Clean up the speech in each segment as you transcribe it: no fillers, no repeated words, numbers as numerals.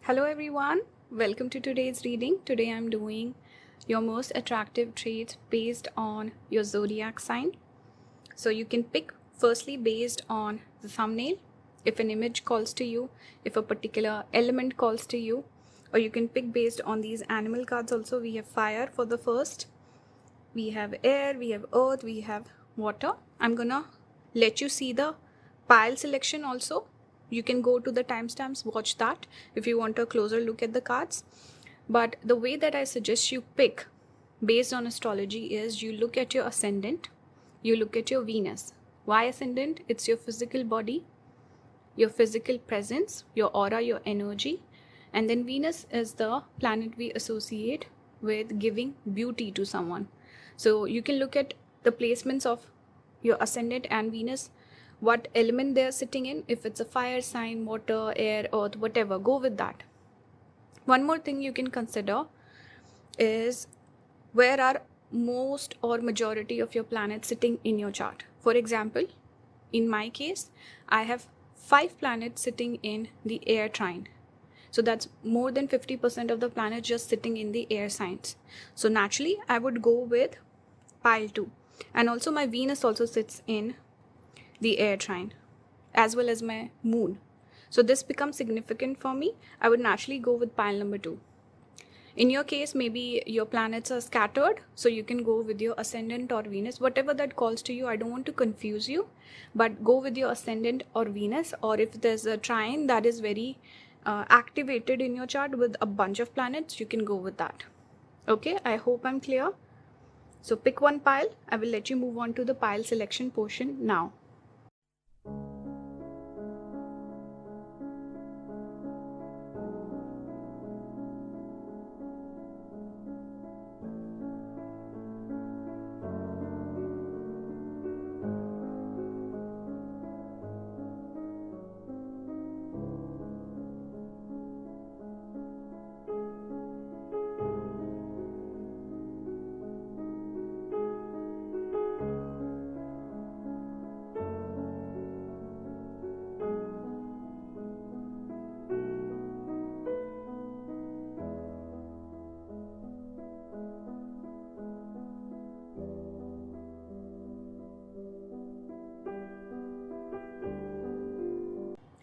Hello everyone, welcome to today's reading. Today I'm doing your most attractive traits based on your zodiac sign. So you can pick firstly based on the thumbnail, if an image calls to you, if a particular element calls to you, or you can pick based on these animal cards also. We have fire for the first, we have air, we have earth, we have water. I'm gonna let you see the pile selection also. You can go to the timestamps, watch that if you want a closer look at the cards. But the way that I suggest you pick based on astrology is you look at your ascendant, you look at your Venus. Why ascendant? It's your physical body, your physical presence, your aura, your energy. And then Venus is the planet we associate with giving beauty to someone. So you can look at the placements of your ascendant and Venus, what element they're sitting in. If it's a fire sign, water, air, earth, whatever, go with that. One more thing you can consider is where are most or majority of your planets sitting in your chart. For example, in my case, I have 5 planets sitting in the air trine. So that's more than 50% of the planets just sitting in the air signs. So naturally, I would go with pile 2. And also my Venus also sits in the air trine, as well as my moon. So this becomes significant for me. I would naturally go with pile number 2. In your case, maybe your planets are scattered, so you can go with your ascendant or Venus, whatever that calls to you. I don't want to confuse you, but go with your ascendant or Venus, or if there's a trine that is very activated in your chart with a bunch of planets, you can go with that. Okay, I hope I'm clear. So pick one pile. I will let you move on to the pile selection portion now.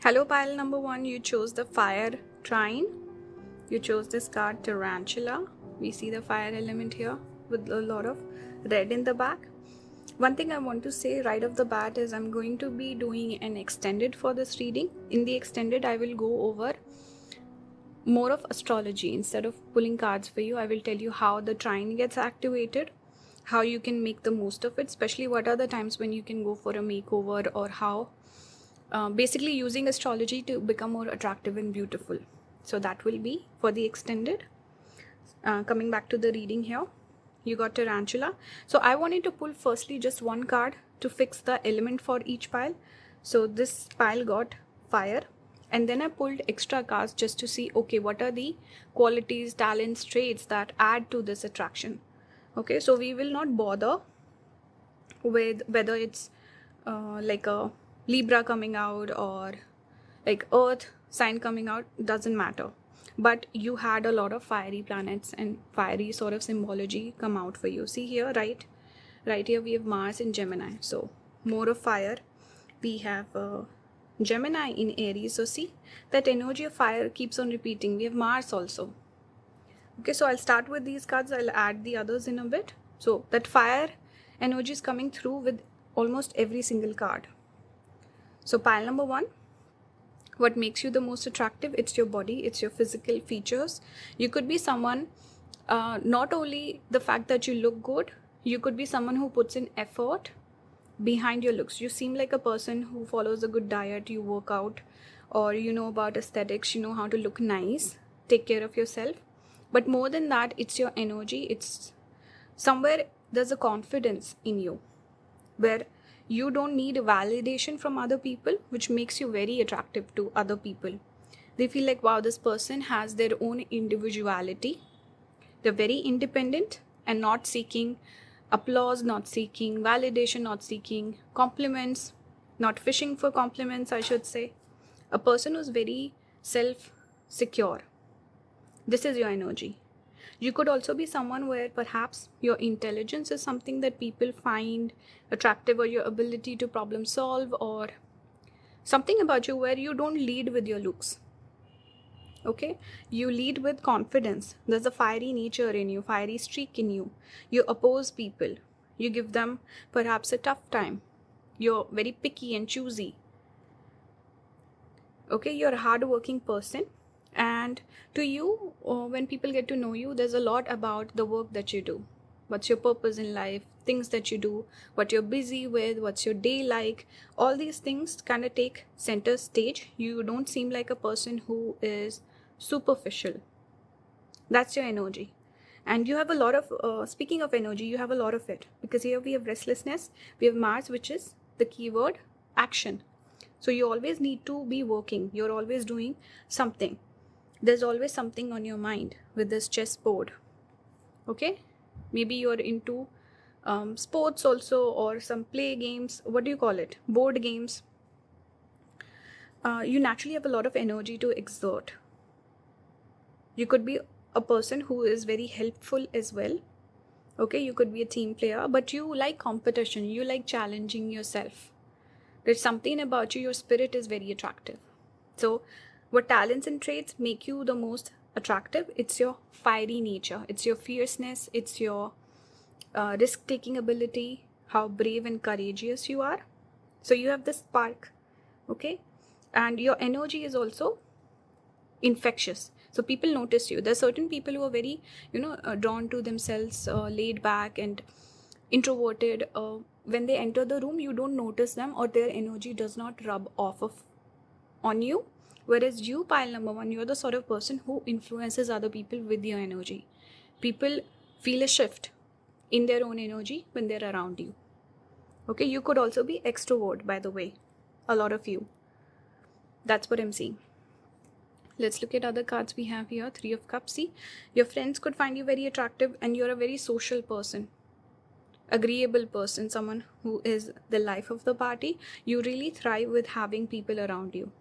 Hello pile number 1, you chose the fire trine. You chose this card tarantula. We see the fire element here with a lot of red in the back. One thing I want to say right off the bat is I'm going to be doing an extended for this reading. In the extended, I will go over more of astrology. Instead of pulling cards for you, I will tell you how the trine gets activated, how you can make the most of it, especially what are the times when you can go for a makeover, or how basically using astrology to become more attractive and beautiful. So that will be for the extended. Coming back to the reading here, you got tarantula. So I wanted to pull firstly just one card to fix the element for each pile. So this pile got fire, and then I pulled extra cards just to see, okay, what are the qualities, talents, traits that add to this attraction. Okay, so we will not bother with whether it's like a Libra coming out or like Earth sign coming out, doesn't matter. But you had a lot of fiery planets and fiery sort of symbology come out for you. See here, right here we have Mars in Gemini, so more of fire. We have Gemini in Aries, so see that energy of fire keeps on repeating. We have Mars also. Okay, so I'll start with these cards, I'll add the others in a bit. So that fire energy is coming through with almost every single card. So pile number 1, what makes you the most attractive? It's your body, it's your physical features. You could be someone, not only the fact that you look good, you could be someone who puts in effort behind your looks. You seem like a person who follows a good diet, you work out, or you know about aesthetics, you know how to look nice, take care of yourself. But more than that, it's your energy. It's somewhere there's a confidence in you where you don't need validation from other people, which makes you very attractive to other people. They feel like, wow, this person has their own individuality. They're very independent and not seeking applause, not seeking validation, not seeking compliments, not fishing for compliments, I should say. A person who's very self-secure, This is your energy. You could also be someone where perhaps your intelligence is something that people find attractive, or your ability to problem solve, or something about you where you don't lead with your looks. Okay, you lead with confidence. There's a fiery nature in you, fiery streak in you. You oppose people, you give them perhaps a tough time. You're very picky and choosy. Okay, you're a hard-working person, and to you, when people get to know you, there's a lot about the work that you do. What's your purpose in life, things that you do, what you're busy with, what's your day like. All these things kind of take center stage. You don't seem like a person who is superficial. That's your energy. And you have a lot of, speaking of energy, you have a lot of it, because here we have restlessness, we have Mars, which is the keyword action. So you always need to be working. You're always doing something. There's always something on your mind with this chessboard. Okay? Maybe you're into sports also, or some play games. What do you call it? Board games. You naturally have a lot of energy to exert. You could be a person who is very helpful as well. Okay? You could be a team player, but you like competition. You like challenging yourself. There's something about you, your spirit is very attractive. So what talents and traits make you the most attractive? It's your fiery nature, it's your fierceness, it's your risk-taking ability, how brave and courageous you are. So you have this spark, okay? And your energy is also infectious. So people notice you. There are certain people who are very, drawn to themselves, laid back and introverted. When they enter the room, you don't notice them, or their energy does not rub off on you. Whereas you, pile number 1, you're the sort of person who influences other people with your energy. People feel a shift in their own energy when they're around you. Okay, you could also be extrovert, by the way. A lot of you. That's what I'm seeing. Let's look at other cards we have here. 3 of Cups. See, your friends could find you very attractive, and you're a very social person. Agreeable person, someone who is the life of the party. You really thrive with having people around you.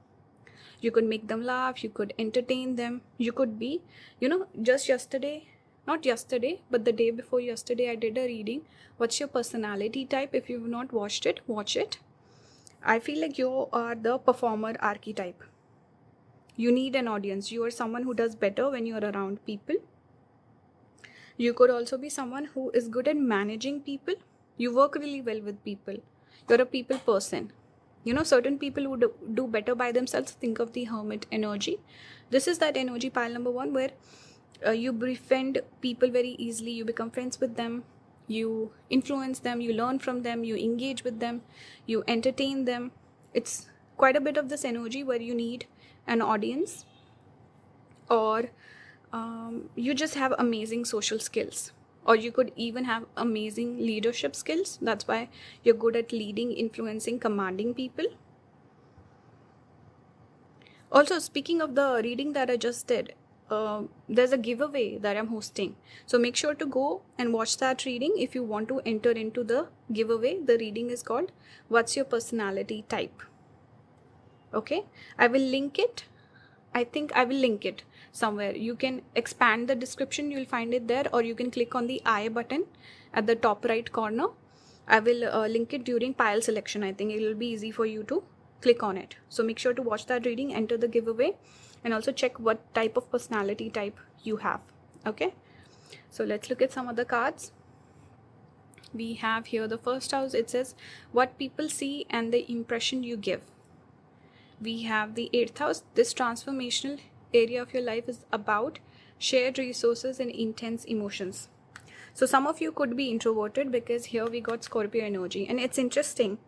You could make them laugh, you could entertain them. You could be, just yesterday, not yesterday, but the day before yesterday, I did a reading. What's your personality type? If you've not watched it, watch it. I feel like you are the performer archetype. You need an audience. You are someone who does better when you're around people. You could also be someone who is good at managing people. You work really well with people. You're a people person. Certain people who do better by themselves. Think of the hermit energy. This is that energy, pile number 1, where you befriend people very easily. You become friends with them. You influence them. You learn from them. You engage with them. You entertain them. It's quite a bit of this energy where you need an audience, or you just have amazing social skills, or you could even have amazing leadership skills. That's why you're good at leading, influencing, commanding people. Also, speaking of the reading that I just did, there's a giveaway that I'm hosting. So make sure to go and watch that reading if you want to enter into the giveaway. The reading is called What's Your Personality Type? Okay, I will link it. I think I will link it somewhere. You can expand the description, you'll find it there, or you can click on the I button at the top right corner. I will link it during pile selection. I think it will be easy for you to click on it. So make sure to watch that reading, enter the giveaway, and also check what type of personality type you have. Okay, so let's look at some other cards. We have here the first house. It says what people see and the impression you give. We have the 8th house. This transformational area of your life is about shared resources and intense emotions. So some of you could be introverted, because here we got Scorpio energy. And it's interesting.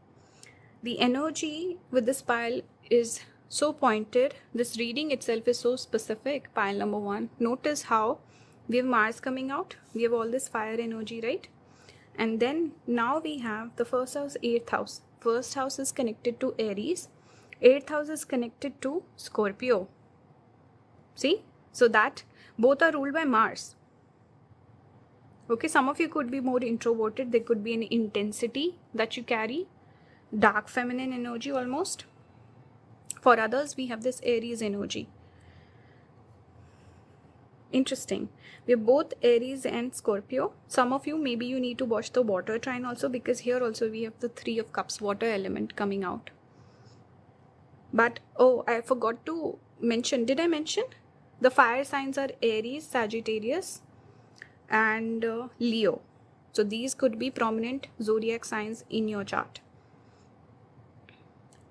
The energy with this pile is so pointed. This reading itself is so specific. Pile number 1. Notice how we have Mars coming out. We have all this fire energy, right? And then now we have the first house, 8th house. First house is connected to Aries. 8th house is connected to Scorpio. See? So that both are ruled by Mars. Okay, some of you could be more introverted. There could be an intensity that you carry. Dark feminine energy almost. For others, we have this Aries energy. Interesting. We're both Aries and Scorpio. Some of you, maybe you need to watch the water trine also, because here also we have the Three of Cups, water element coming out. But, oh, I forgot to mention. Did I mention? The fire signs are Aries, Sagittarius, and Leo. So these could be prominent zodiac signs in your chart.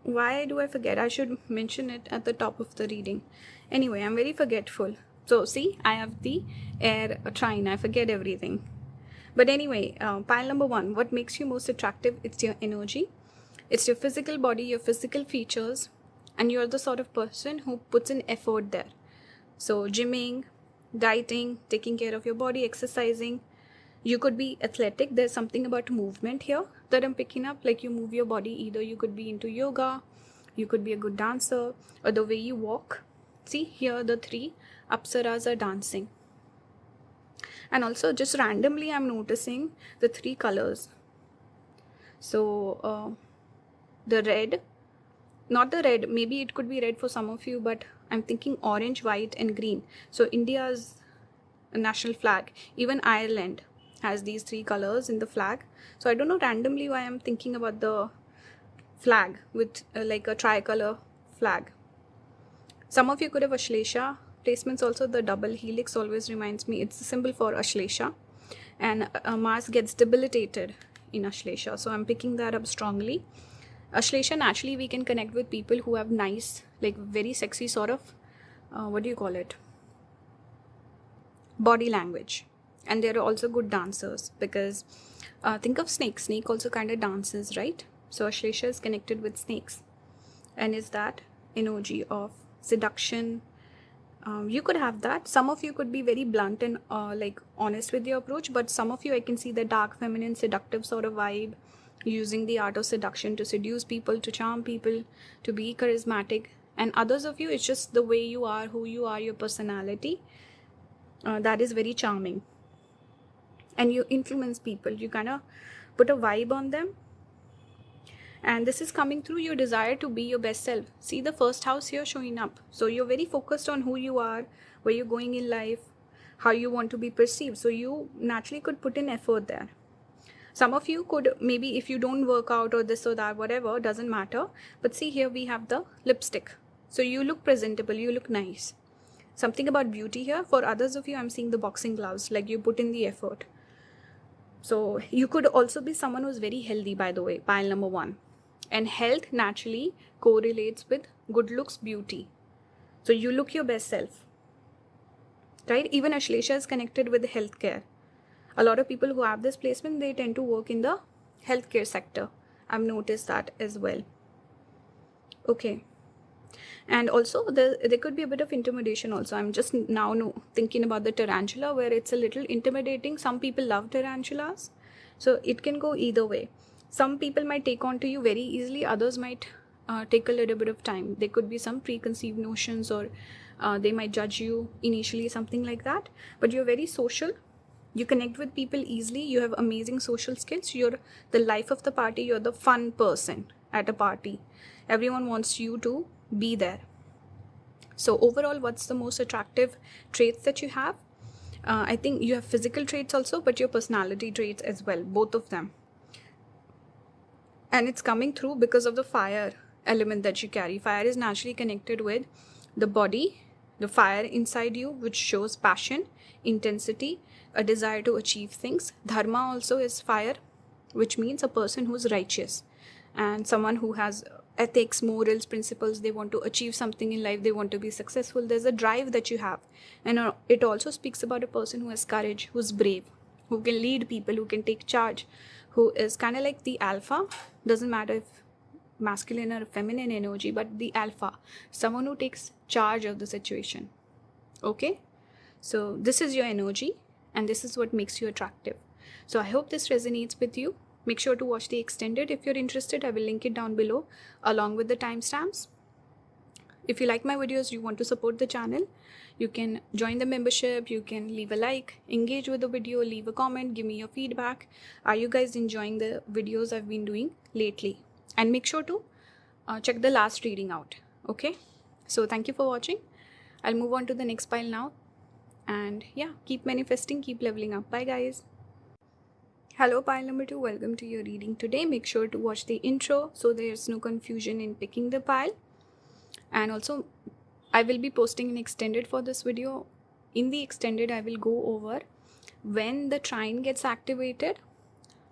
Why do I forget? I should mention it at the top of the reading. Anyway, I'm very forgetful. So see, I have the air trine. I forget everything. But anyway, pile number 1. What makes you most attractive? It's your energy. It's your physical body, your physical features. And you're the sort of person who puts in effort there. So gymming, dieting, taking care of your body, exercising. You could be athletic. There's something about movement here that I'm picking up. Like you move your body. Either you could be into yoga, you could be a good dancer, or the way you walk. See, here the 3 apsaras are dancing. And also just randomly I'm noticing the 3 colors. So the red, not the red, maybe it could be red for some of you, but I'm thinking orange, white and green. So India's national flag, even Ireland has these 3 colors in the flag. So I don't know randomly why I'm thinking about the flag with like a tricolor flag. Some of you could have Ashlesha placements also. The double helix always reminds me, it's the symbol for Ashlesha, and Mars gets debilitated in Ashlesha, so I'm picking that up strongly. Ashlesha, naturally we can connect with people who have nice, like very sexy sort of what do you call it, body language, and they're also good dancers, because think of snake also kind of dances, right? So Ashlesha is connected with snakes, and is that energy of seduction. You could have that. Some of you could be very blunt and like honest with your approach, but some of you, I can see the dark feminine seductive sort of vibe, using the art of seduction to seduce people, to charm people, to be charismatic. And others of you, it's just the way you are, who you are, your personality, that is very charming, and you influence people. You kind of put a vibe on them, and this is coming through your desire to be your best self. See the first house here showing up. So you're very focused on who you are, where you're going in life, how you want to be perceived. So you naturally could put in effort there. Some of you could, maybe if you don't work out or this or that, whatever, doesn't matter. But see, here we have the lipstick. So you look presentable, you look nice. Something about beauty here. For others of you, I'm seeing the boxing gloves, like you put in the effort. So you could also be someone who's very healthy, by the way, pile number 1. And health naturally correlates with good looks, beauty. So you look your best self, right? Even Ashlesha is connected with healthcare. A lot of people who have this placement, they tend to work in the healthcare sector. I've noticed that as well. Okay. And also there could be a bit of intimidation also. I'm just now thinking about the tarantula, where it's a little intimidating. Some people love tarantulas. So it can go either way. Some people might take on to you very easily. Others might take a little bit of time. There could be some preconceived notions, or they might judge you initially, something like that. But you're very social. You connect with people easily. You have amazing social skills. You're the life of the party. You're the fun person at a party. Everyone wants you to be there. So overall, what's the most attractive traits that you have? I think you have physical traits also, but your personality traits as well, both of them. And it's coming through because of the fire element that you carry. Fire is naturally connected with the body, the fire inside you, which shows passion, intensity, a desire to achieve things. Dharma also is fire, which means a person who's righteous and someone who has ethics, morals, principles. They want to achieve something in life. They want to be successful. There's a drive that you have. And it also speaks about a person who has courage, who's brave, who can lead people, who can take charge, who is kind of like the alpha. Doesn't matter if masculine or feminine energy, but the alpha, someone who takes charge of the situation. Okay, so this is your energy, and this is what makes you attractive. So I hope this resonates with you. Make sure to watch the extended if you're interested. I will link it down below along with the timestamps. If you like my videos, you want to support the channel, you can join the membership, you can leave a like, engage with the video, leave a comment, give me your feedback. Are you guys enjoying the videos I've been doing lately? And make sure to check the last reading out. Okay, so thank you for watching. I'll move on to the next pile now, And yeah, keep manifesting, keep leveling up. Bye guys. Hello pile number 2, welcome to your reading today. Make sure to watch the intro so there's no confusion in picking the pile. And also I will be posting an extended for this video. In the extended I will go over when the trine gets activated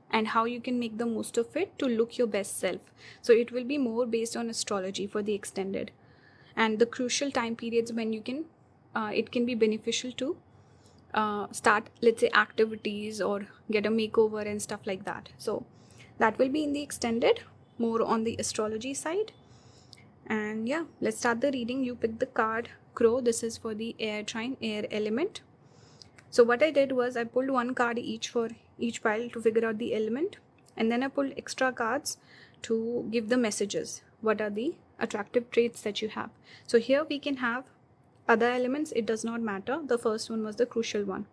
and how you can make the most of it to look your best self. So it will be more based on astrology for the extended, and the crucial time periods when you can it can be beneficial to start, let's say, activities or get a makeover and stuff like that. So that will be in the extended, more on the astrology side. And yeah, let's start the reading. You pick the card Crow. This is for the air trine, air element. So what I did was I pulled one card each for each pile to figure out the element, and then I pulled extra cards to give the messages. What are the attractive traits that you have? So here we can have other elements, it does not matter. The first one was the crucial one.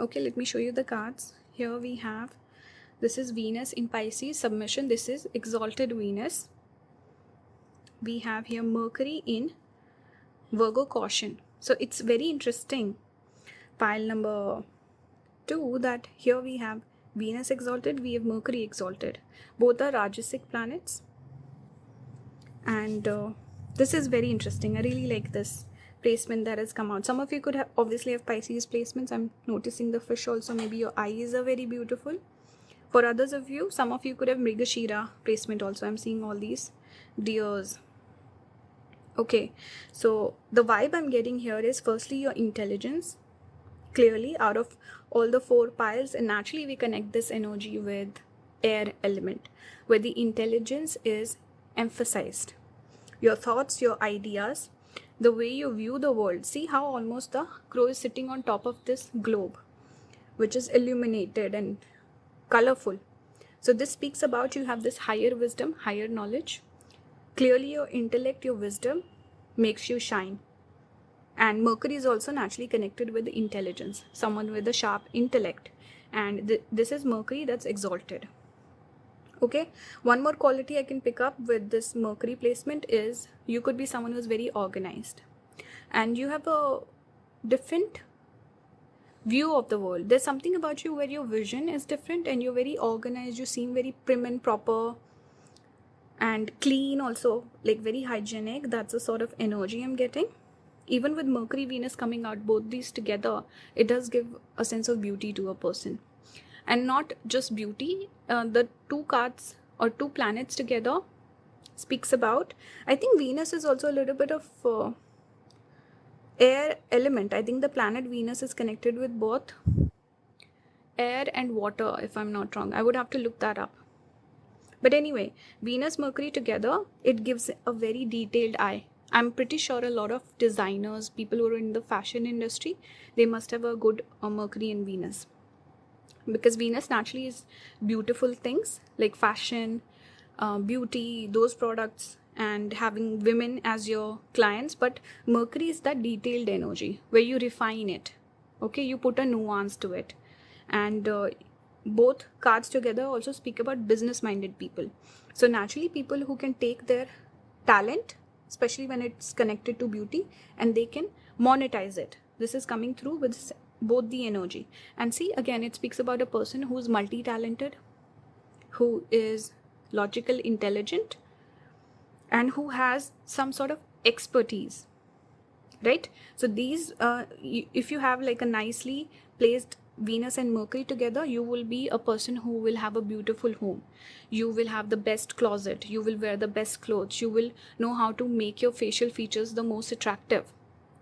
Okay, let me show you the cards. Here we have, this is Venus in Pisces, submission. This is exalted Venus. We have here Mercury in Virgo, caution. So it's very interesting, pile number 2, that here we have Venus exalted, we have Mercury exalted. Both are Rajasic planets. And this is very interesting. I really like this placement that has come out. Some of you could have obviously have Pisces placements. I'm noticing the fish also. Maybe your eyes are very beautiful. For others of you, some of you could have Mrigashira placement also. I'm seeing all these deers. Okay, so the vibe I'm getting here is firstly your intelligence. Clearly, out of all the 4 piles, and naturally we connect this energy with air element, where the intelligence is emphasized. Your thoughts, your ideas, the way you view the world. See how almost the crow is sitting on top of this globe, which is illuminated and colorful. So this speaks about you have this higher wisdom, higher knowledge. Clearly your intellect, your wisdom makes you shine. And Mercury is also naturally connected with the intelligence, someone with a sharp intellect. And this is Mercury that's exalted. Okay, one more quality I can pick up with this Mercury placement is you could be someone who's very organized and you have a different view of the world. There's something about you where your vision is different and you're very organized. You seem very prim and proper and clean also, like very hygienic. That's the sort of energy I'm getting. Even with Mercury, Venus coming out, both these together, it does give a sense of beauty to a person. And not just beauty, the 2 cards or 2 planets together speaks about, I think Venus is also a little bit of air element. I think the planet Venus is connected with both air and water, if I'm not wrong. I would have to look that up. But anyway, Venus, Mercury together, it gives a very detailed eye. I'm pretty sure a lot of designers, people who are in the fashion industry, they must have a good Mercury and Venus. Because Venus naturally is beautiful things like fashion, beauty, those products, and having women as your clients. But Mercury is that detailed energy where you refine it. Okay, you put a nuance to it. And both cards together also speak about business-minded people. So naturally, people who can take their talent, especially when it's connected to beauty, and they can monetize it. This is coming through with both the energy. And see, again, it speaks about a person who's multi-talented, who is logical, intelligent, and who has some sort of expertise, right? So these, if you have like a nicely placed Venus and Mercury together, you will be a person who will have a beautiful home. You will have the best closet. You will wear the best clothes. You will know how to make your facial features the most attractive.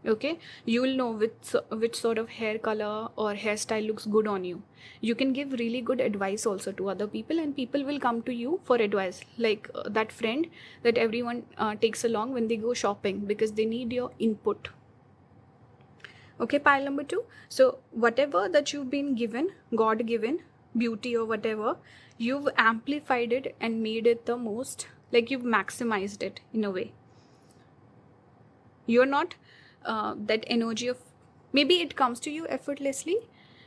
Okay, you will know which sort of hair color or hairstyle looks good on you. You can give really good advice also to other people, and people will come to you for advice, like that friend that everyone takes along when they go shopping because they need your input. Okay, pile number 2. So whatever that you've been given, God given beauty or whatever, you've amplified it and made it the most, like you've maximized it in a way. You're not that energy of, maybe it comes to you effortlessly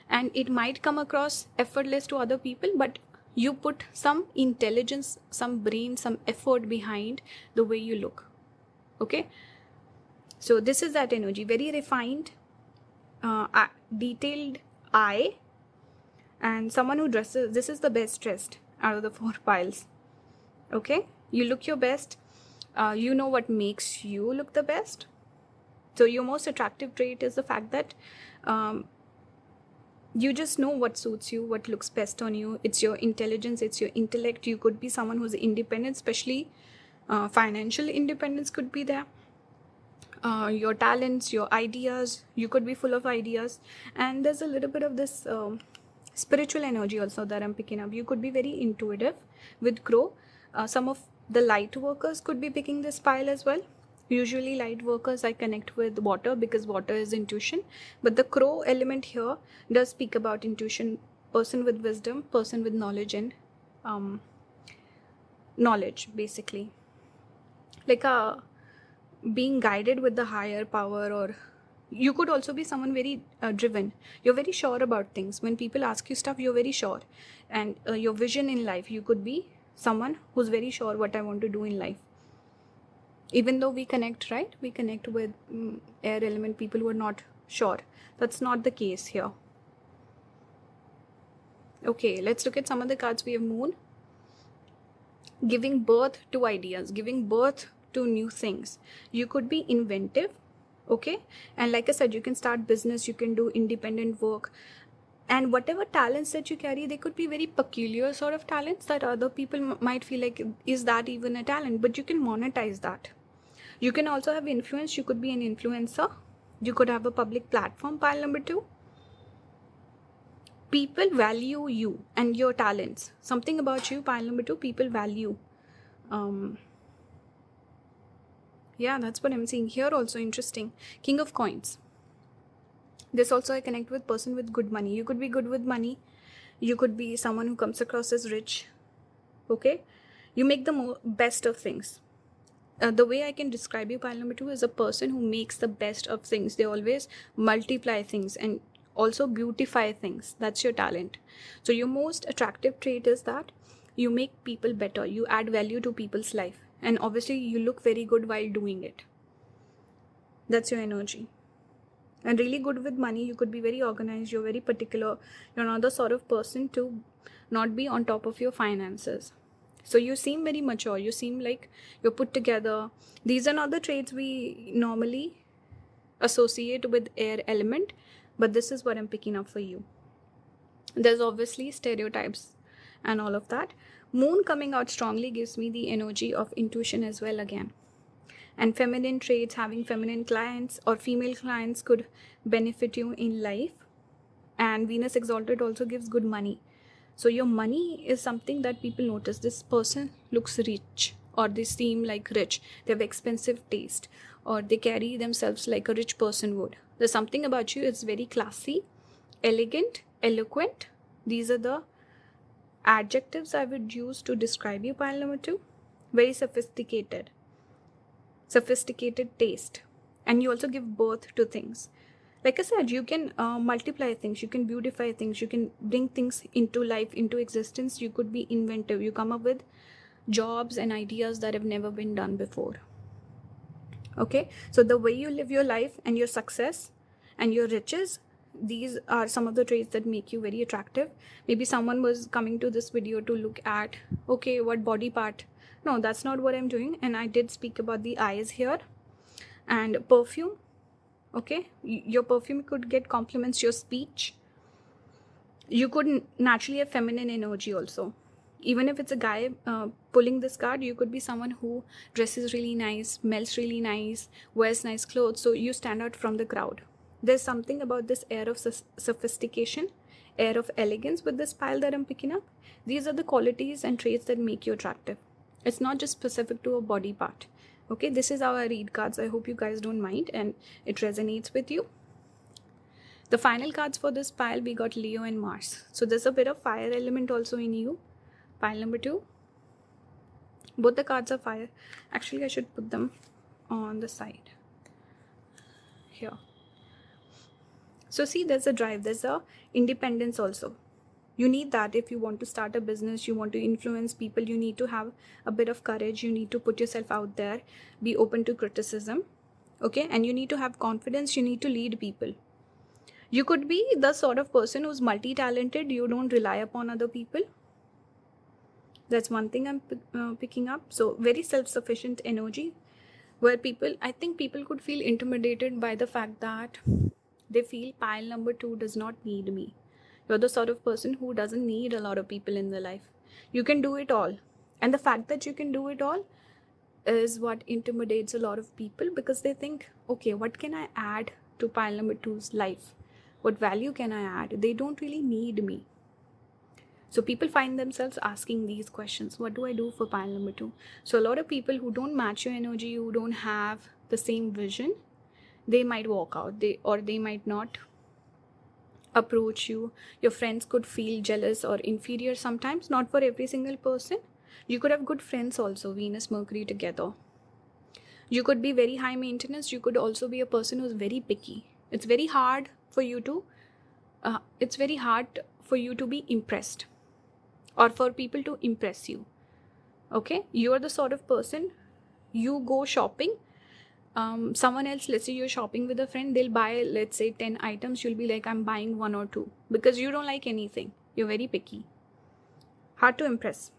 and it might come across effortless to other people, but you put some intelligence, some brain, some effort behind the way you look. Okay, so this is that energy, very refined, detailed eye, and someone who dresses. This is the best dressed out of the 4 piles. Okay, you look your best. You know what makes you look the best. So your most attractive trait is the fact that you just know what suits you, what looks best on you. It's your intelligence, it's your intellect. You could be someone who's independent, especially financial independence could be there. Your talents, your ideas, you could be full of ideas. And there's a little bit of this spiritual energy also that I'm picking up. You could be very intuitive with Crow. Some of the light workers could be picking this pile as well. Usually light workers I connect with water because water is intuition, but the Crow element here does speak about intuition, person with wisdom, person with knowledge, and knowledge basically, like being guided with the higher power. Or you could also be someone very driven. You're very sure about things. When people ask you stuff, you're very sure. And your vision in life, you could be someone who's very sure what I want to do in life. Even though we connect, right? We connect with air element people who are not sure. That's not the case here. Okay, let's look at some of the cards. We have Moon. Giving birth to ideas, giving birth to new things. You could be inventive. Okay, and like I said, you can start business, you can do independent work, and whatever talents that you carry, they could be very peculiar sort of talents that other people might feel like, is that even a talent? But you can monetize that. You can also have influence. You could be an influencer. You could have a public platform, pile number 2. People value you and your talents. Something about you, pile number 2, people value. Yeah, that's what I'm seeing here also. Interesting. King of Coins. This also I connect with person with good money. You could be good with money. You could be someone who comes across as rich. Okay, you make the best of things. The way I can describe you, pile number 2, is a person who makes the best of things. They always multiply things and also beautify things. That's your talent. So your most attractive trait is that you make people better. You add value to people's life. And obviously you look very good while doing it. That's your energy. And really good with money. You could be very organized. You're very particular. You're not the sort of person to not be on top of your finances. So you seem very mature. You seem like you're put together. These are not the traits we normally associate with air element, but this is what I'm picking up for you. There's obviously stereotypes and all of that. Moon coming out strongly gives me the energy of intuition as well again. And feminine traits, having feminine clients or female clients could benefit you in life. And Venus exalted also gives good money. So your money is something that people notice. This person looks rich, or they seem like rich. They have expensive taste, or they carry themselves like a rich person would. There's something about you. It's very classy, elegant, eloquent. These are the adjectives I would use to describe you, pile number 2. Very sophisticated taste. And you also give birth to things. Like I said, you can multiply things, you can beautify things, you can bring things into life, into existence. You could be inventive. You come up with jobs and ideas that have never been done before. Okay, so the way you live your life and your success and your riches, these are some of the traits that make you very attractive. Maybe someone was coming to this video to look at, okay, what body part? No, that's not what I'm doing. And I did speak about the eyes here. And perfume. Okay, your perfume could get compliments. Your speech, you could naturally have feminine energy also. Even if it's a guy pulling this card, you could be someone who dresses really nice, smells really nice, wears nice clothes, so you stand out from the crowd. There's something about this air of sophistication, air of elegance with this pile that I'm picking up. These are the qualities and traits that make you attractive. It's not just specific to a body part. Okay, this is how I read cards. I hope you guys don't mind and it resonates with you. The final cards for this pile, we got Leo and Mars. So there's a bit of fire element also in you. Pile number 2. Both the cards are fire. Actually, I should put them on the side. Here. So see, there's a drive. There's a independence also. You need that if you want to start a business, you want to influence people, you need to have a bit of courage, you need to put yourself out there, be open to criticism, okay? And you need to have confidence, you need to lead people. You could be the sort of person who's multi-talented. You don't rely upon other people. That's one thing I'm picking up. So very self-sufficient energy, where I think people could feel intimidated by the fact that they feel pile number 2 does not need me. You're the sort of person who doesn't need a lot of people in their life. You can do it all. And the fact that you can do it all is what intimidates a lot of people, because they think, okay, what can I add to pile number 2's life? What value can I add? They don't really need me. So people find themselves asking these questions. What do I do for pile number 2? So a lot of people who don't match your energy, who don't have the same vision, they might walk out. They might not approach you. Your friends could feel jealous or inferior sometimes. Not for every single person. You could have good friends also, Venus, Mercury together. You could be very high maintenance. You could also be a person who's very picky. It's very hard for you to be impressed, or for people to impress you. Okay, you're the sort of person, you go shopping, someone else, let's say you're shopping with a friend, they'll buy, let's say 10 items, you'll be like, I'm buying 1 or 2, because you don't like anything. You're very picky, hard to impress.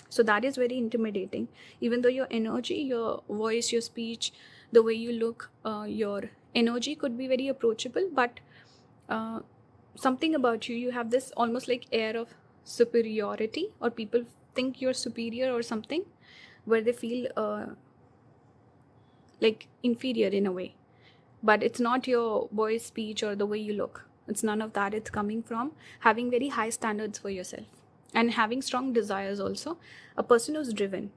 So that is very intimidating. Even though your energy, your voice, your speech, the way you look, your energy could be very approachable, but something about you have this almost like air of superiority, or people think you're superior or something, where they feel like inferior in a way. But it's not your voice, speech, or the way you look. It's none of that. It's coming from having very high standards for yourself and having strong desires also. A person who's driven.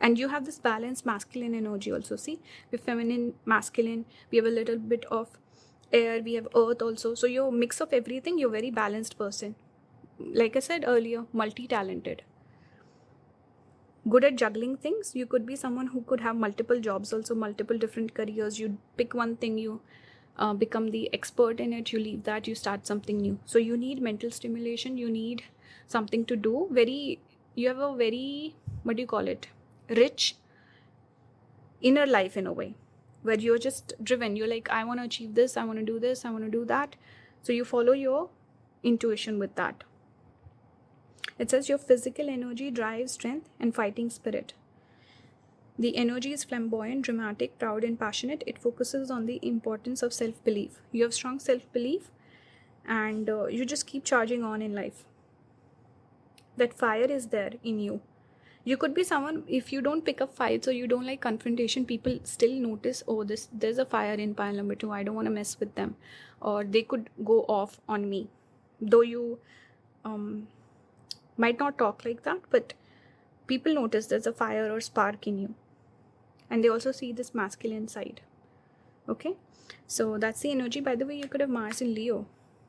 And you have this balanced masculine energy also. See, we're feminine, masculine, we have a little bit of air, we have earth also. So you're a mix of everything. You're a very balanced person. Like I said earlier, multi-talented. Good at juggling things. You could be someone who could have multiple jobs also, multiple different careers. You pick one thing, you become the expert in it, you leave that, you start something new. So you need mental stimulation, you need something to do. You have a very, rich inner life in a way, where you're just driven. You're like, I want to achieve this, I want to do this, I want to do that. So you follow your intuition with that. It says your physical energy drives strength and fighting spirit. The energy is flamboyant, dramatic, proud, and passionate. It focuses on the importance of self-belief. You have strong self-belief, and you just keep charging on in life. That fire is there in you. You could be someone, if you don't pick up fights or you don't like confrontation, people still notice, oh, there's a fire in pile number 2, I don't want to mess with them. Or they could go off on me. Though you might not talk like that, but people notice there's a fire or spark in you. And they also see this masculine side. Okay, so that's the energy. By the way, you could have Mars in Leo.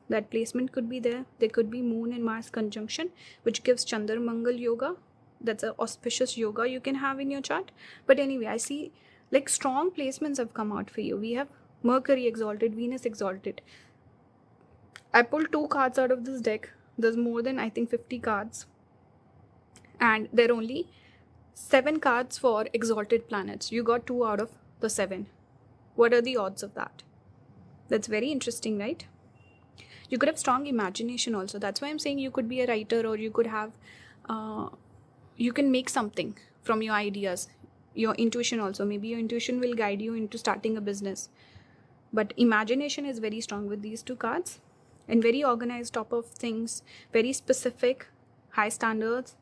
That placement could be there. There could be Moon and Mars conjunction, which gives Chandra Mangal yoga. That's an auspicious yoga you can have in your chart. But anyway, I see like strong placements have come out for you. We have Mercury exalted, Venus exalted. I pulled 2 cards out of this deck. There's more than, I think, 50 cards. And there are only 7 cards for exalted planets. You got 2 out of the 7. What are the odds of that? That's very interesting, right? You could have strong imagination also. That's why I'm saying you could be a writer, or you could have, you can make something from your ideas. Your intuition also. Maybe your intuition will guide you into starting a business. But imagination is very strong with these 2 cards. And very organized, top of things, very specific, high standards,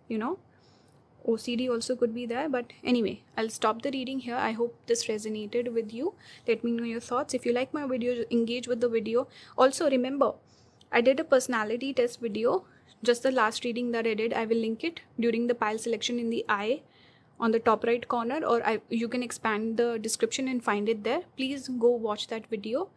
OCD also could be there. But anyway, I'll stop the reading here. I hope this resonated with you. Let me know your thoughts. If you like my video, engage with the video. Also remember, I did a personality test video, just the last reading that I did. I will link it during the pile selection in the eye on the top right corner, or you can expand the description and find it there. Please go watch that video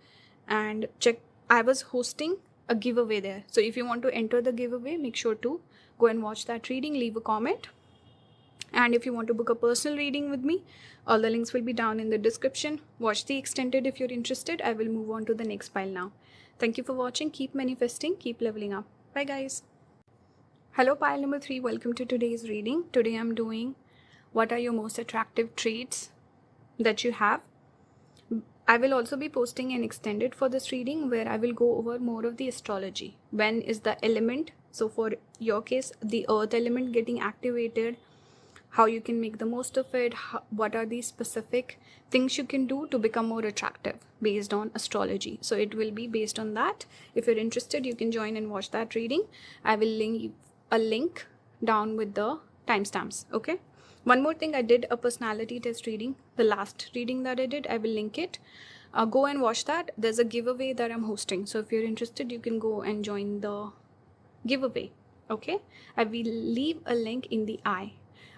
and check. I was hosting a giveaway there. So if you want to enter the giveaway, make sure to go and watch that reading, leave a comment. And if you want to book a personal reading with me, all the links will be down in the description. Watch the extended if you're interested. I will move on to the next pile now. Thank you for watching. Keep manifesting, keep leveling up. Bye guys. Hello pile number 3, welcome to today's reading. Today I'm doing what are your most attractive traits that you have. I will also be posting an extended for this reading where I will go over more of the astrology. When is the element? So for your case, the earth element getting activated, how you can make the most of it, what are the specific things you can do to become more attractive based on astrology. So it will be based on that. If you're interested, you can join and watch that reading. I will link a link down with the timestamps. Okay. One more thing, I did a personality test reading. The last reading that I did, I will link it. Go and watch that. There's a giveaway that I'm hosting. So if you're interested, you can go and join the giveaway. Okay. I will leave a link in the eye,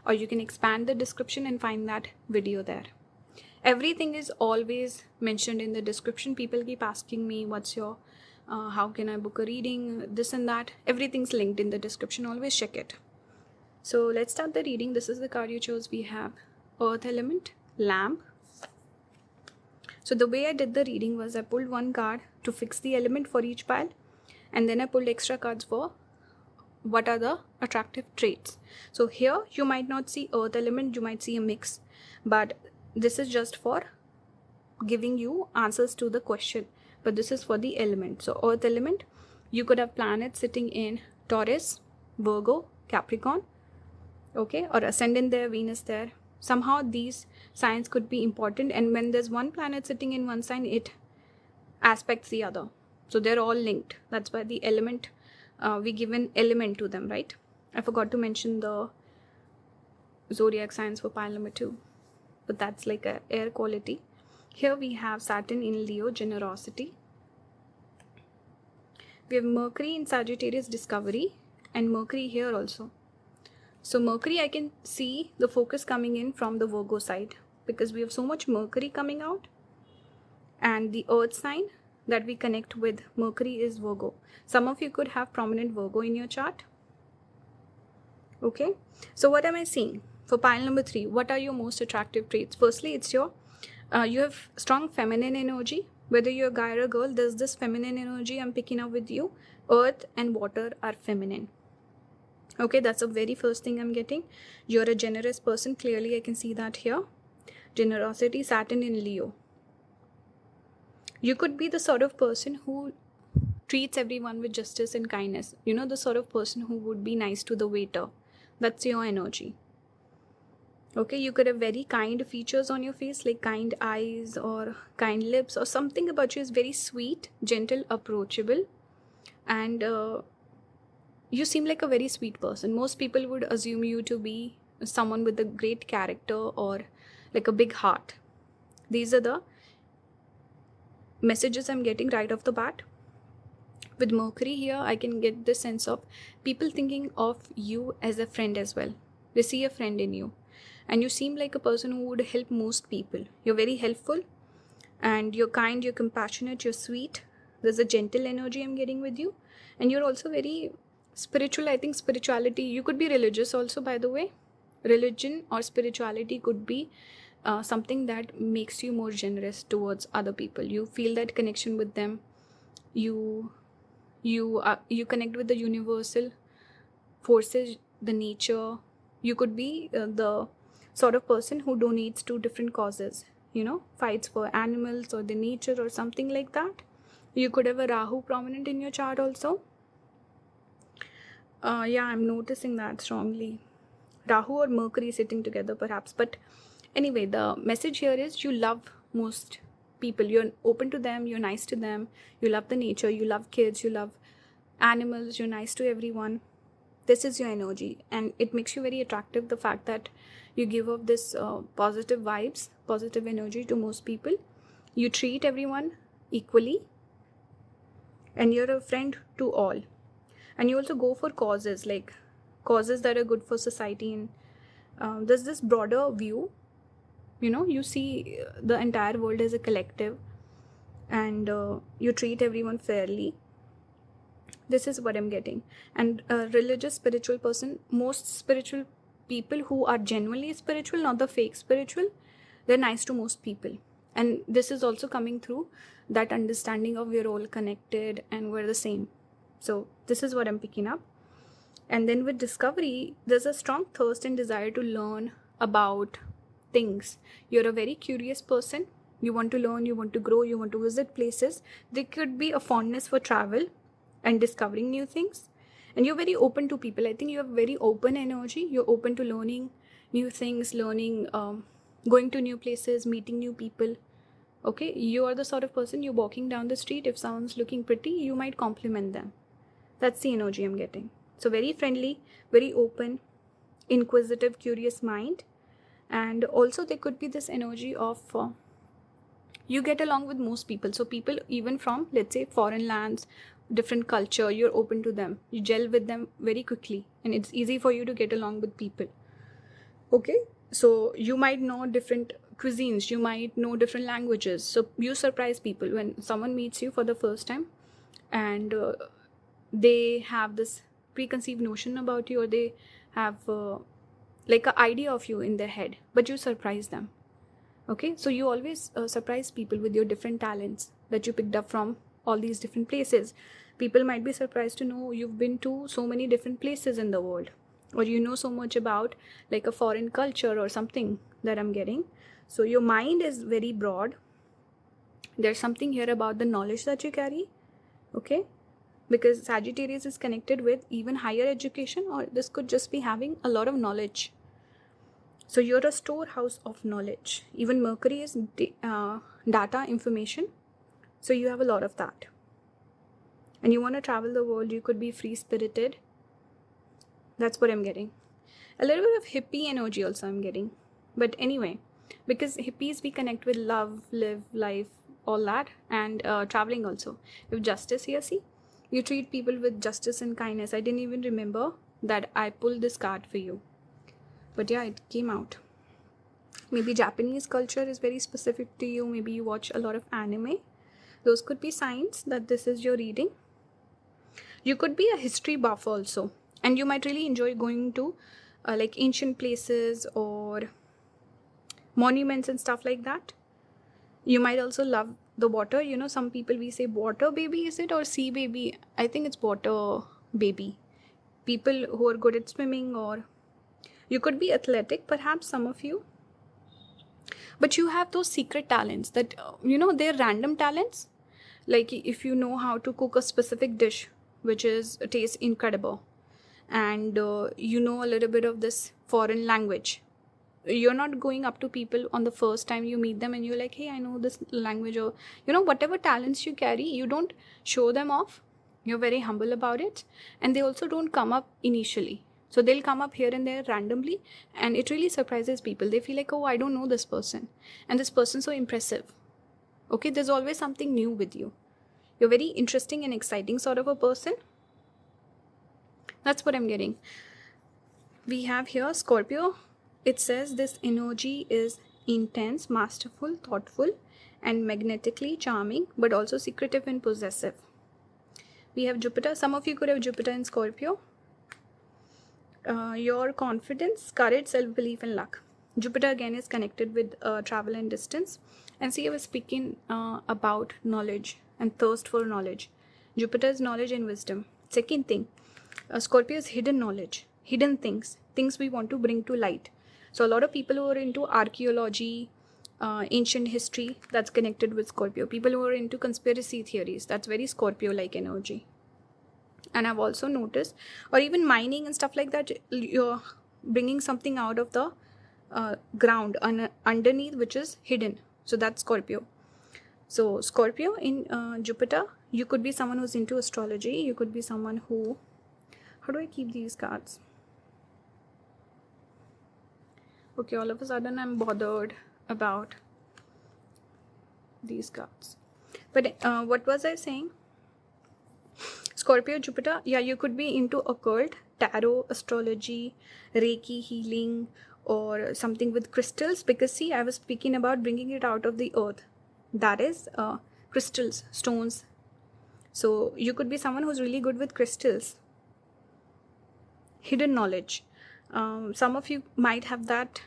or you can expand the description and find that video there. Everything is always mentioned in the description. People keep asking me, what's your, how can I book a reading, this and that. Everything's linked in the description. Always check it. So let's start the reading. This is the card you chose. We have Earth Element, Lamp. So the way I did the reading was I pulled one card to fix the element for each pile, and then I pulled extra cards for what are the attractive traits. So here you might not see earth element, you might see a mix, but this is just for giving you answers to the question, but this is for the element. So earth element, you could have planets sitting in Taurus, Virgo, Capricorn, okay, or ascendant there, Venus there. Somehow these signs could be important, and when there's one planet sitting in one sign, it aspects the other, so they're all linked. That's why the element, we give an element to them, right? I forgot to mention the zodiac signs for pile number 2, but that's like a air quality. Here we have Saturn in Leo, generosity. We have Mercury in Sagittarius, discovery, and Mercury here also. So Mercury, I can see the focus coming in from the Virgo side because we have so much Mercury coming out, and the earth sign that we connect with Mercury is Virgo. Some of you could have prominent Virgo in your chart. Okay, so what am I seeing for pile number 3? What are your most attractive traits? Firstly, it's your you have strong feminine energy. Whether you're a guy or a girl, there's this feminine energy I'm picking up with you. Earth and water are feminine. Okay, that's the very first thing I'm getting. You're a generous person. Clearly I can see that here. Generosity, Saturn in Leo. You could be the sort of person who treats everyone with justice and kindness. You know, the sort of person who would be nice to the waiter. That's your energy. Okay, you could have very kind features on your face, like kind eyes or kind lips, or something about you is very sweet, gentle, approachable, and you seem like a very sweet person. Most people would assume you to be someone with a great character or like a big heart. These are the messages I'm getting right off the bat. With Mercury here, I can get this sense of people thinking of you as a friend as well. They see a friend in you, and you seem like a person who would help most people. You're very helpful, and you're kind, you're compassionate, you're sweet. There's a gentle energy I'm getting with you, and you're also very spiritual. I think spirituality, you could be religious also, by the way. Religion or spirituality could be something that makes you more generous towards other people. You feel that connection with them. You connect with the universal forces, the nature. You could be the sort of person who donates to different causes, you know, fights for animals or the nature or something like that. You could have a Rahu prominent in your chart also. Yeah, I'm noticing that strongly. Rahu or Mercury sitting together perhaps. But anyway, the message here is you love most people. You're open to them, you're nice to them, you love the nature, you love kids, you love animals, you're nice to everyone. This is your energy, and it makes you very attractive, the fact that you give off this positive vibes, positive energy to most people. You treat everyone equally, and you're a friend to all. And you also go for causes, like causes that are good for society, and there's this broader view. You know, you see the entire world as a collective, and you treat everyone fairly. This is what I'm getting. And a religious, spiritual person, most spiritual people who are genuinely spiritual, not the fake spiritual, they're nice to most people. And this is also coming through that understanding of we're all connected and we're the same. So this is what I'm picking up. And then with discovery, there's a strong thirst and desire to learn about things. You're a very curious person. You want to learn, you want to grow, you want to visit places. There could be a fondness for travel and discovering new things. And you're very open to people. I think you have very open energy. You're open to learning new things, going to new places, meeting new people. Okay, you are the sort of person, you're walking down the street, if someone's looking pretty, you might compliment them. That's the energy I'm getting. So very friendly, very open, inquisitive, curious mind. And also there could be this energy of you get along with most people. So people even from, let's say, foreign lands, different culture, you're open to them. You gel with them very quickly, and it's easy for you to get along with people. Okay, so you might know different cuisines, you might know different languages. So you surprise people when someone meets you for the first time, and they have this preconceived notion about you, or they have like an idea of you in their head, but you surprise them. Okay, so you always surprise people with your different talents that you picked up from all these different places. People might be surprised to know you've been to so many different places in the world, or you know so much about like a foreign culture or something that I'm getting. So your mind is very broad. There's something here about the knowledge that you carry. Okay, because Sagittarius is connected with even higher education, or this could just be having a lot of knowledge. So you're a storehouse of knowledge. Even Mercury is data, information. So you have a lot of that. And you want to travel the world. You could be free-spirited. That's what I'm getting. A little bit of hippie energy also I'm getting. But anyway, because hippies, we connect with love, live, life, all that. And traveling also. You have justice here, see? You treat people with justice and kindness. I didn't even remember that I pulled this card for you. But yeah, it came out. Maybe Japanese culture is very specific to you. Maybe you watch a lot of anime. Those could be signs that this is your reading. You could be a history buff also. And you might really enjoy going to like ancient places or monuments and stuff like that. You might also love the water. You know, some people, we say water baby, is it? Or sea baby? I think it's water baby. People who are good at swimming, or you could be athletic, perhaps some of you. But you have those secret talents that, they're random talents. Like if you know how to cook a specific dish, which tastes incredible. And you know a little bit of this foreign language. You're not going up to people on the first time you meet them and you're like, hey, I know this language, or, whatever talents you carry, you don't show them off. You're very humble about it. And they also don't come up initially. So they'll come up here and there randomly, and it really surprises people. They feel like, oh, I don't know this person. And this person's so impressive. Okay, there's always something new with you. You're very interesting and exciting sort of a person. That's what I'm getting. We have here Scorpio. It says this energy is intense, masterful, thoughtful, and magnetically charming, but also secretive and possessive. We have Jupiter. Some of you could have Jupiter in Scorpio. Your confidence, courage, self-belief, and luck. Jupiter again is connected with travel and distance. And see, I was speaking about knowledge and thirst for knowledge. Jupiter is knowledge and wisdom. Second thing, Scorpio is hidden knowledge, hidden things we want to bring to light. So a lot of people who are into archaeology, ancient history, that's connected with Scorpio. People who are into conspiracy theories, that's very Scorpio-like energy. And I've also noticed, or even mining and stuff like that, you're bringing something out of the ground underneath, which is hidden. So that's Scorpio. So Scorpio in Jupiter, you could be someone who's into astrology. You could be someone who, how do I keep these cards? Okay, all of a sudden I'm bothered about these cards. But what was I saying? Scorpio, Jupiter, yeah, you could be into occult, tarot, astrology, Reiki, healing, or something with crystals. Because see, I was speaking about bringing it out of the earth. That is crystals, stones. So you could be someone who's really good with crystals. Hidden knowledge. Some of you might have that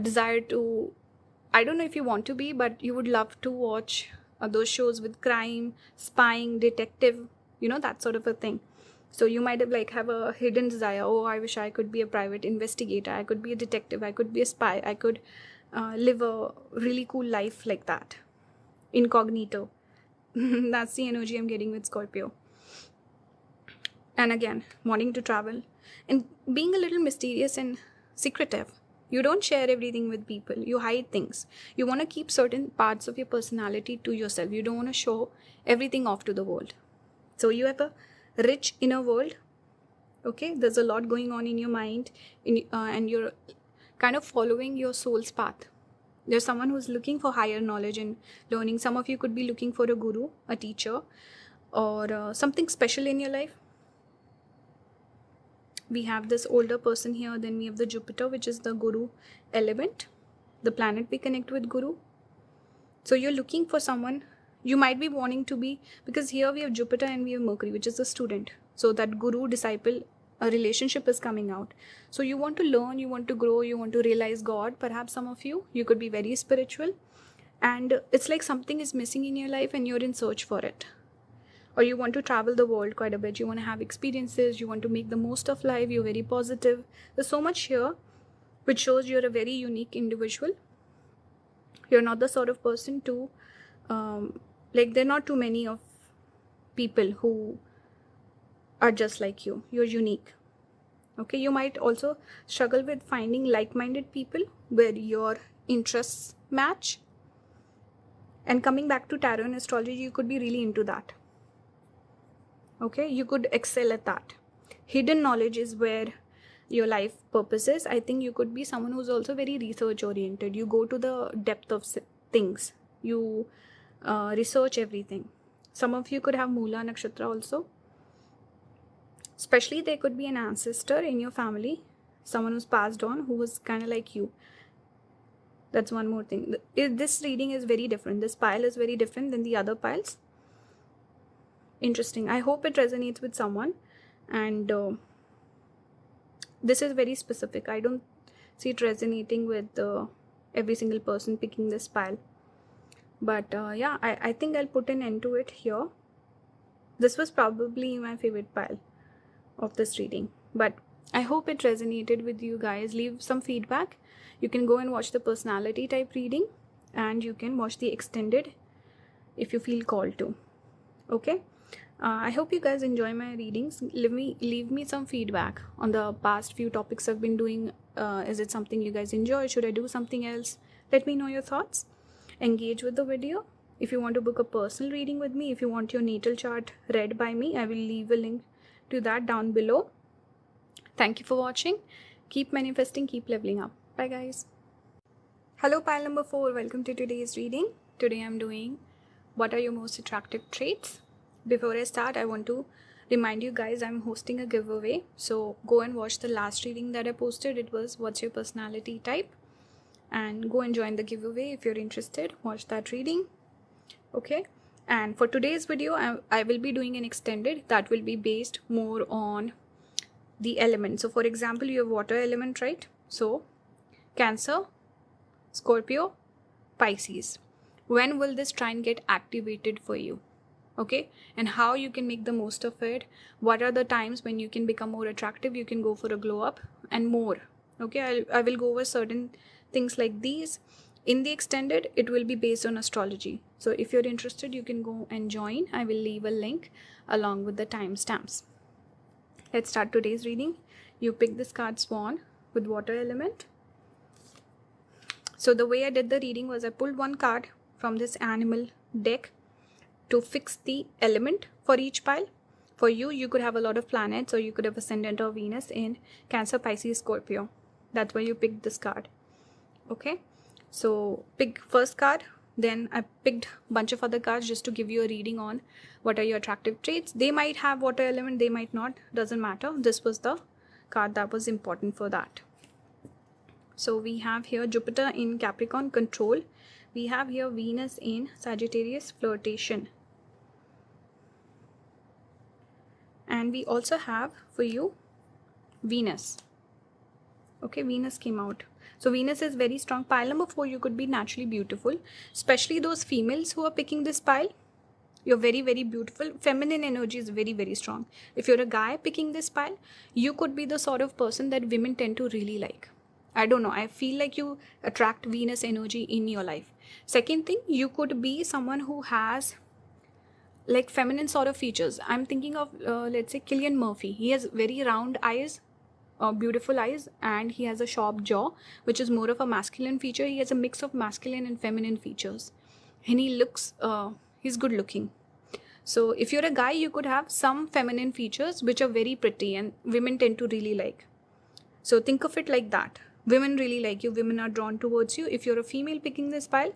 desire to, I don't know if you want to be, but you would love to watch those shows with crime, spying, detective, that sort of a thing. So you might have a hidden desire. Oh, I wish I could be a private investigator. I could be a detective. I could be a spy. I could live a really cool life like that, incognito. That's the energy I'm getting with Scorpio. And again, wanting to travel and being a little mysterious and secretive. You don't share everything with people, you hide things. You want to keep certain parts of your personality to yourself. You don't want to show everything off to the world. So you have a rich inner world. Okay, there's a lot going on in your mind, and you're kind of following your soul's path. There's someone who's looking for higher knowledge and learning. Some of you could be looking for a guru, a teacher, or something special in your life. We have this older person here, then we have the Jupiter, which is the guru element, the planet we connect with guru. So you're looking for someone. You might be wanting to be, because here we have Jupiter and we have Mercury, which is the student. So that guru disciple, a relationship is coming out. So you want to learn, you want to grow, you want to realize God. Perhaps some of you could be very spiritual, and it's like something is missing in your life and you're in search for it. Or you want to travel the world quite a bit. You want to have experiences. You want to make the most of life. You're very positive. There's so much here which shows you're a very unique individual. You're not the sort of person to, there are not too many of people who are just like you. You're unique. Okay, you might also struggle with finding like-minded people where your interests match. And coming back to tarot and astrology, you could be really into that. Okay, you could excel at that. Hidden knowledge is where your life purpose is. I think you could be someone who's also very research oriented. You go to the depth of things. You research everything. Some of you could have Mula Nakshatra also. Especially there could be an ancestor in your family, someone who's passed on, who was kind of like you. That's one more thing. This reading is very different. This pile is very different than the other piles. Interesting. I hope it resonates with someone, and this is very specific. I don't see it resonating with every single person picking this pile, but yeah, I think I'll put an end to it here. This was probably my favorite pile of this reading, but I hope it resonated with you guys. Leave some feedback. You can go and watch the personality type reading, and you can watch the extended if you feel called to. Okay, I hope you guys enjoy my readings. Leave me some feedback on the past few topics I've been doing. Is it something you guys enjoy? Should I do something else? Let me know your thoughts. Engage with the video. If you want to book a personal reading with me, if you want your natal chart read by me, I will leave a link to that down below. Thank you for watching. Keep manifesting, keep leveling up. Bye guys. Hello pile number 4. Welcome to today's reading. Today I'm doing what are your most attractive traits. Before I start, I want to remind you guys I'm hosting a giveaway. So go and watch the last reading that I posted. It was what's your personality type, and go and join the giveaway if you're interested. Watch that reading. Okay, and for today's video I will be doing an extended that will be based more on the element. So for example, you have water element, right? So Cancer, Scorpio, Pisces. When will this trine get activated for you? Okay, and how you can make the most of it. What are the times when you can become more attractive? You can go for a glow up and more. Okay, I will go over certain things like these. In the extended, it will be based on astrology. So if you're interested, you can go and join. I will leave a link along with the timestamps. Let's start today's reading. You pick this card Swan with water element. So the way I did the reading was I pulled one card from this animal deck to fix the element for each pile. For you, you could have a lot of planets, or you could have ascendant or Venus in Cancer, Pisces, Scorpio. That's why you picked this card. Okay, so pick first card. Then I picked a bunch of other cards just to give you a reading on what are your attractive traits. They might have water element, they might not, doesn't matter. This was the card that was important for that. So we have here Jupiter in Capricorn, control. We have here Venus in Sagittarius, flirtation. And we also have for you Venus. Okay, Venus came out. So Venus is very strong. Pile number 4, you could be naturally beautiful. Especially those females who are picking this pile. You're very, very beautiful. Feminine energy is very, very strong. If you're a guy picking this pile, you could be the sort of person that women tend to really like. I don't know, I feel like you attract Venus energy in your life. Second thing, you could be someone who has like feminine sort of features. I'm thinking of let's say Killian Murphy. He has very round eyes, beautiful eyes, and he has a sharp jaw, which is more of a masculine feature. He has a mix of masculine and feminine features, and he looks he's good looking. So if you're a guy, you could have some feminine features which are very pretty and women tend to really like. So think of it like that. Women really like you, women are drawn towards you. If you're a female picking this pile,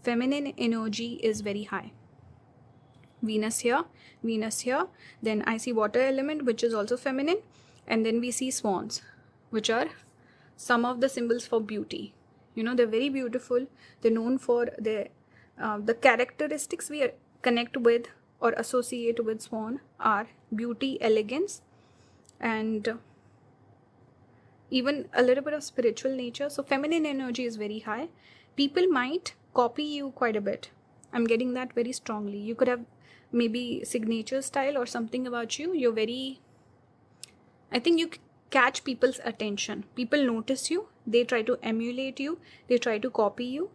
feminine energy is very high. Venus here, Venus here. Then I see water element, which is also feminine. And then we see swans, which are some of the symbols for beauty. You know, they're very beautiful. They're known for their the characteristics we connect with or associate with swan are beauty, elegance, and even a little bit of spiritual nature. So feminine energy is very high. People might copy you quite a bit. I'm getting that very strongly. You could have maybe signature style or something about you. You're very, I think you catch people's attention. People notice you. They try to emulate you. They try to copy you.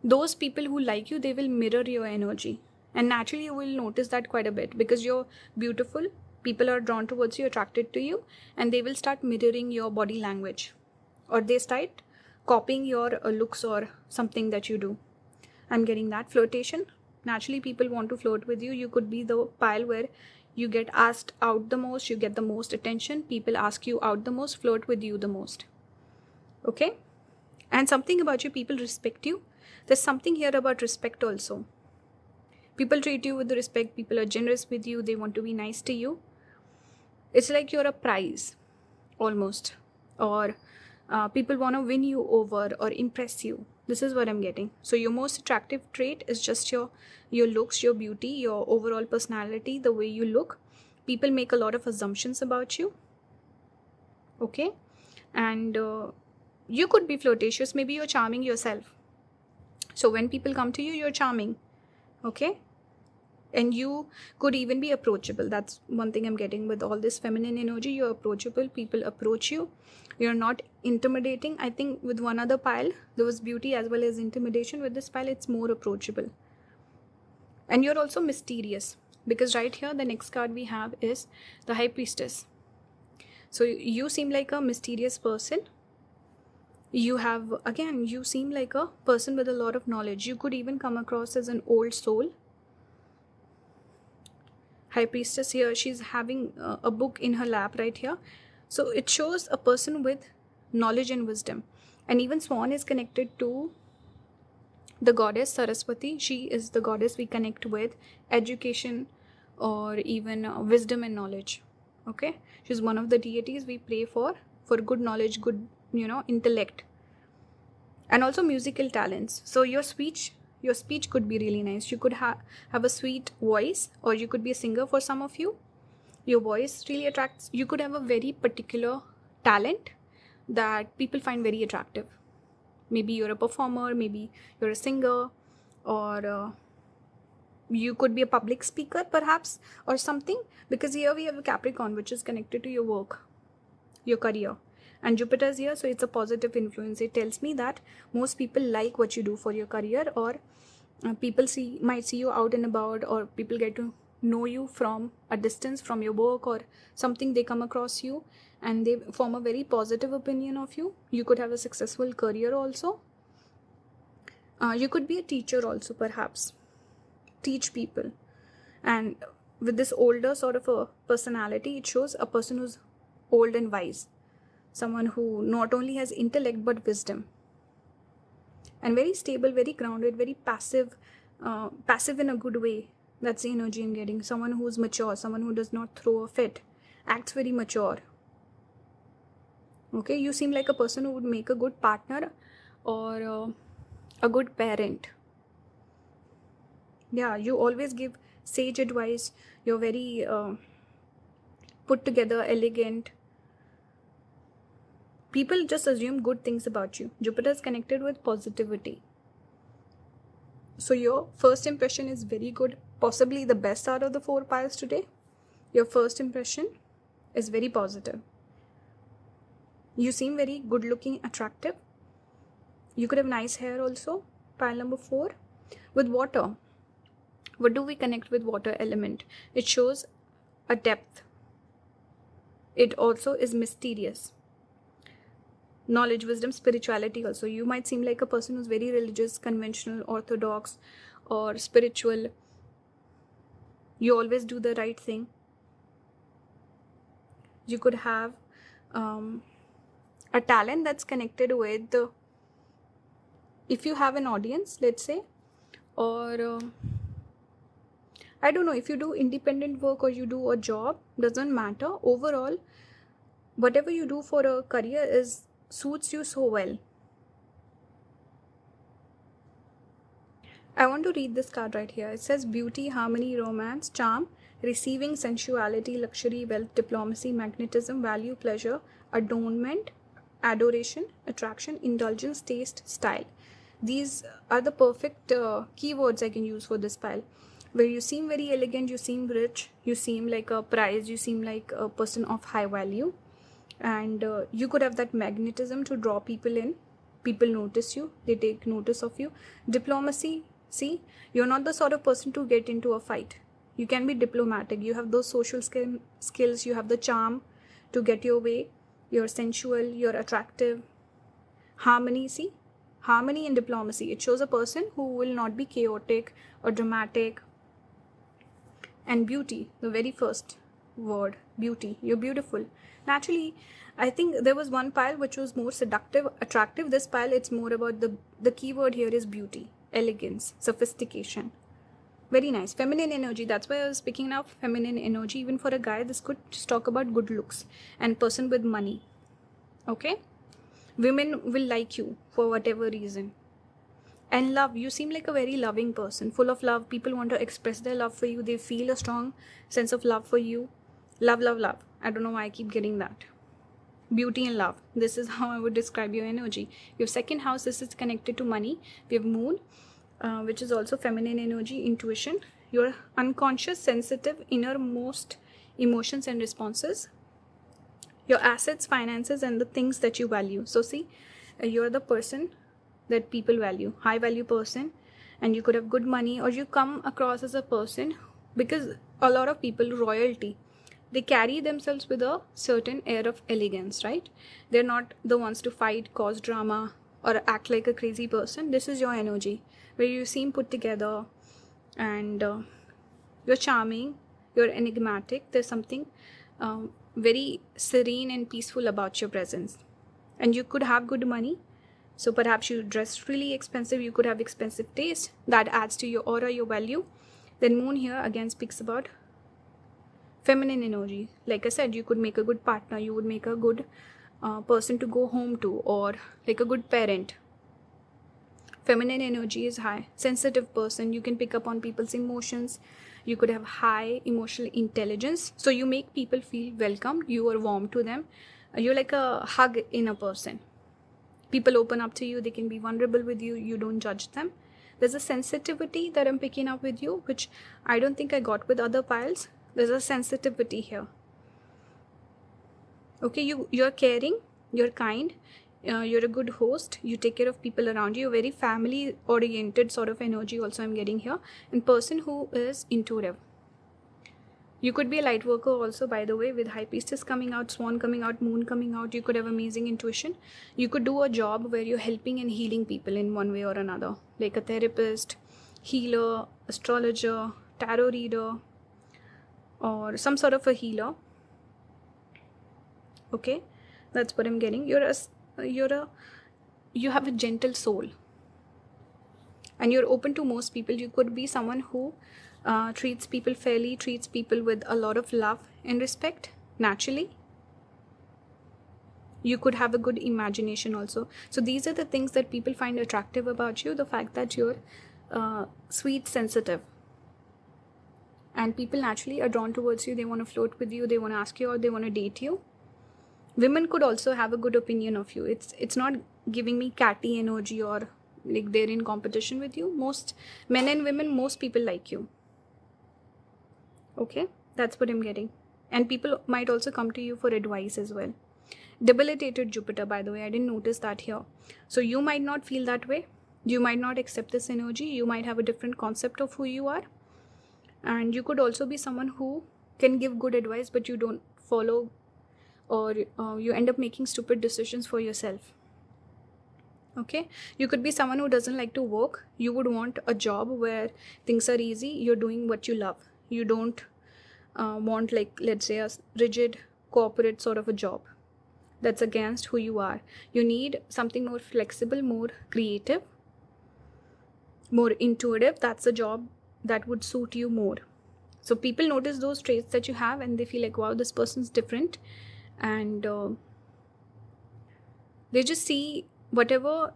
Those people who like you, they will mirror your energy. And naturally, you will notice that quite a bit because you're beautiful. People are drawn towards you, attracted to you, and they will start mirroring your body language. Or they start copying your looks or something that you do. I'm getting that. Flirtation. Naturally, people want to flirt with you. You could be the pile where you get asked out the most, you get the most attention. People ask you out the most, flirt with you the most. Okay? And something about you, people respect you. There's something here about respect also. People treat you with respect. People are generous with you. They want to be nice to you. It's like you're a prize, almost. Or people want to win you over or impress you. This is what I'm getting. So your most attractive trait is just your looks, your beauty, your overall personality, the way you look. People make a lot of assumptions about you. Okay? And you could be flirtatious. Maybe you're charming yourself. So when people come to you, you're charming. Okay? And you could even be approachable. That's one thing I'm getting with all this feminine energy. You're approachable. People approach you. You're not intimidating. I think with one other pile, there was beauty as well as intimidation. With this pile, it's more approachable. And you're also mysterious. Because right here, the next card we have is the High Priestess. So you seem like a mysterious person. You seem like a person with a lot of knowledge. You could even come across as an old soul. High Priestess here, she's having a book in her lap right here. So it shows a person with knowledge and wisdom. And even Swan is connected to the goddess Saraswati. She is the goddess we connect with education or even wisdom and knowledge. Okay, she's one of the deities we pray for good knowledge, good intellect, and also musical talents. So your speech could be really nice. You could have a sweet voice, or you could be a singer. For some of you, your voice really attracts. You could have a very particular talent that people find very attractive. Maybe you're a performer, maybe you're a singer, or you could be a public speaker perhaps, or something, because here we have a Capricorn, which is connected to your work, your career, and Jupiter's here, so it's a positive influence. It tells me that most people like what you do for your career, or people might see you out and about, or people get to know you from a distance from your work or something. They come across you and they form a very positive opinion of you. You could have a successful career also. You could be a teacher also, perhaps teach people. And with this older sort of a personality, it shows a person who's old and wise, someone who not only has intellect but wisdom, and very stable, very grounded, very passive in a good way. That's the energy I'm getting. Someone who's mature, someone who does not throw a fit, acts very mature. Okay, you seem like a person who would make a good partner or a good parent. Yeah, you always give sage advice. You're very put together, elegant. People just assume good things about you. Jupiter is connected with positivity. So your first impression is very good. Possibly the best out of the 4 piles today. Your first impression is very positive. You seem very good looking, attractive. You could have nice hair also. Pile number 4. With water, what do we connect with water element? It shows a depth. It also is mysterious. Knowledge, wisdom, spirituality also. You might seem like a person who's very religious, conventional, orthodox, or spiritual. You always do the right thing. You could have a talent that's connected with if you have an audience, let's say, or I don't know, if you do independent work or you do a job, doesn't matter. Overall, whatever you do for a career suits you so well. I want to read this card right here. It says beauty, harmony, romance, charm, receiving, sensuality, luxury, wealth, diplomacy, magnetism, value, pleasure, adornment, adoration, attraction, indulgence, taste, style. These are the perfect keywords I can use for this pile. Where you seem very elegant, you seem rich, you seem like a prize, you seem like a person of high value, and you could have that magnetism to draw people in. People notice you, they take notice of you. Diplomacy, see, you're not the sort of person to get into a fight. You can be diplomatic, you have those social skills, you have the charm to get your way, you're sensual, you're attractive. Harmony, see, harmony and diplomacy, it shows a person who will not be chaotic or dramatic. And beauty, the very first word, beauty, you're beautiful. Naturally, I think there was one pile which was more seductive, attractive. This pile, it's more about the keyword here is beauty, elegance, sophistication. Very nice. Feminine energy, that's why I was picking up feminine energy. Even for a guy, this could just talk about good looks and person with money. Okay? Women will like you for whatever reason. And love, you seem like a very loving person, full of love. People want to express their love for you. They feel a strong sense of love for you. Love, love, love. I don't know why I keep getting that. Beauty and love. This is how I would describe your energy. Your second house, this is connected to money. We have moon, which is also feminine energy, intuition. Your unconscious, sensitive, innermost emotions and responses. Your assets, finances, and the things that you value. So see, you're the person that people value, high value person, and you could have good money, or you come across as a person, because a lot of people, royalty, they carry themselves with a certain air of elegance, right? They're not the ones to fight, cause drama, or act like a crazy person. This is your energy, where you seem put together, and you're charming, you're enigmatic. There's something very serene and peaceful about your presence. And you could have good money. So perhaps you dress really expensive, you could have expensive taste, that adds to your aura, your value. Then moon here again speaks about feminine energy. Like I said, you could make a good partner, you would make a good person to go home to, or like a good parent. Feminine energy is high. Sensitive person, you can pick up on people's emotions. You could have high emotional intelligence. So you make people feel welcome, you are warm to them. You're like a hug in a person. People open up to you, they can be vulnerable with you, you don't judge them. There's a sensitivity that I'm picking up with you, which I don't think I got with other piles. There's a sensitivity here. Okay, you're caring, you're kind, you're a good host, you take care of people around you, you're very family oriented sort of energy also I'm getting here. And person who is intuitive. You could be a light worker also, by the way, with high priestess coming out, swan coming out, moon coming out. You could have amazing intuition. You could do a job where you're helping and healing people in one way or another, like a therapist, healer, astrologer, tarot reader, or some sort of a healer. Okay, that's what I'm getting. You have a gentle soul, and you're open to most people. You could be someone who treats people fairly, treats people with a lot of love and respect, naturally. You could have a good imagination also. So these are the things that people find attractive about you. The fact that you're sweet, sensitive. And people naturally are drawn towards you. They want to float with you. They want to ask you out. They want to date you. Women could also have a good opinion of you. It's not giving me catty energy or like they're in competition with you. Most men and women, most people like you. Okay, that's what I'm getting. And people might also come to you for advice as well. Debilitated Jupiter, by the way, I didn't notice that here. So you might not feel that way. You might not accept this energy. You might have a different concept of who you are. And you could also be someone who can give good advice, but you don't follow, or you end up making stupid decisions for yourself. Okay, you could be someone who doesn't like to work. You would want a job where things are easy. You're doing what you love. You don't want, like, let's say, a rigid corporate sort of a job. That's against who you are. You need something more flexible, more creative, more intuitive. That's a job that would suit you more. So people notice those traits that you have and they feel like, wow, this person's different. And they just see whatever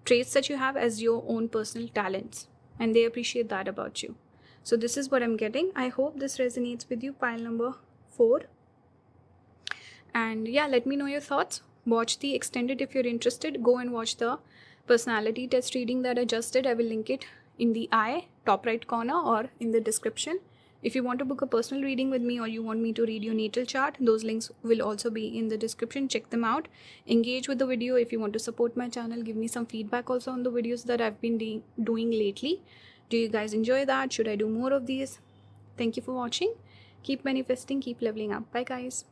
traits that you have as your own personal talents, and they appreciate that about you. So this is what I'm getting. I hope this resonates with you, pile number 4. And yeah, let me know your thoughts. Watch the extended if you're interested. Go and watch the personality test reading that I just did. I will link it in the top right corner or in the description. If you want to book a personal reading with me, or you want me to read your natal chart, those links will also be in the description. Check them out. Engage with the video. If you want to support my channel, give me some feedback also on the videos that I've been doing lately. Do you guys enjoy that? Should I do more of these? Thank you for watching. Keep manifesting, keep leveling up. Bye guys.